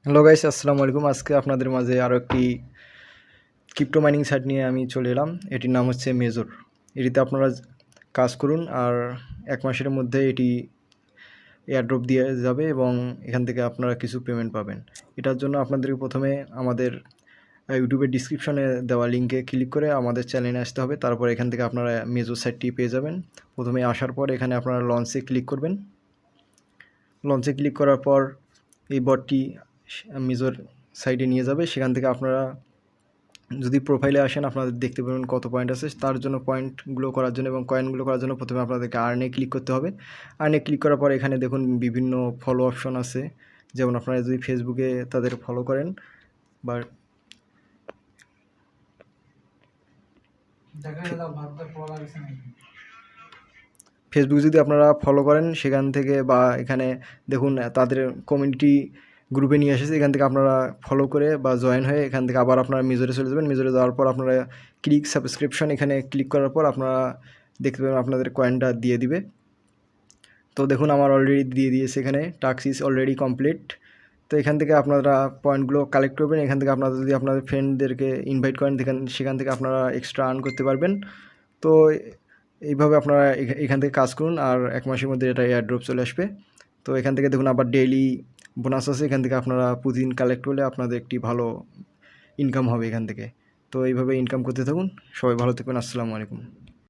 Hello guys, আসসালামু আলাইকুম। আজকে আপনাদের মাঝে আরও একটি ক্রিপ্টো মাইনিং সাইট নিয়ে আমি চলে এলাম। এটির নাম হচ্ছে মেজর। এটিতে আপনারা কাজ করুন আর 1 মাসের মধ্যে এটি এয়ারড্রপ দিয়ে যাবে এবং এখান থেকে আপনারা কিছু পেমেন্ট পাবেন। এটার জন্য আপনাদেরকে প্রথমে আমাদের ইউটিউবের ডিসক্রিপশনে দেওয়া লিঙ্কে ক্লিক করে আমাদের চ্যানেলে আসতে হবে। তারপর এখান থেকে আপনারা মেজর সাইটটি পেয়ে যাবেন। প্রথমে আসার পর এখানে আপনারা লঞ্চে ক্লিক করবেন। লঞ্চে ক্লিক করার পর এই বটটি মেজর সাইটে নিয়ে যাবে। সেখান থেকে আপনারা যদি প্রোফাইলে আসেন আপনাদের দেখতে পাবেন কত পয়েন্ট আছে। তার জন্য পয়েন্টগুলো করার জন্য এবং কয়েনগুলো করার জন্য প্রথমে আপনাদেরকে আর্নে ক্লিক করতে হবে। আর্নে ক্লিক করার পর এখানে দেখুন বিভিন্ন ফলো অপশন আছে। যেমন আপনারা যদি ফেসবুকে তাদের ফলো করেন বা ফেসবুক যদি আপনারা ফলো করেন সেখান থেকে বা এখানে দেখুন তাদের কমিউনিটি গ্রুপে নিয়ে এসেছে। এখান থেকে আপনারা ফলো করে বা জয়েন হয়ে এখান থেকে আবার আপনারা মেজরে চলে যাবেন। মেজরে যাওয়ার পর আপনারা ক্লিক সাবস্ক্রিপশন এখানে ক্লিক করার পর আপনারা দেখতে পাবেন আপনাদের কয়েনটা দিয়ে দিবে। তো দেখুন আমার অলরেডি দিয়ে দিয়েছে, এখানে টাস্ক ইজ অলরেডি কমপ্লিট। তো এখান থেকে আপনারা পয়েন্টগুলো কালেক্ট করবেন। এখান থেকে আপনারা যদি আপনাদের ফ্রেন্ডদেরকে ইনভাইট করেন সেখান থেকে আপনারা এক্সট্রা আর্ন করতে পারবেন। তো এইভাবে আপনারা এখান থেকে কাজ করুন আর 1 মাসের মধ্যে এটা এয়ারড্রপ চলে আসবে। তো এখান থেকে দেখুন আবার ডেইলি বোনাস আছে। এখান থেকে আপনারা প্রতিদিন কালেক্ট করলে আপনাদের একটি ভালো ইনকাম হবে এখান থেকে। তো এইভাবে ইনকাম করতে থাকুন। সবাই ভালো থাকবেন। আসসালামু আলাইকুম।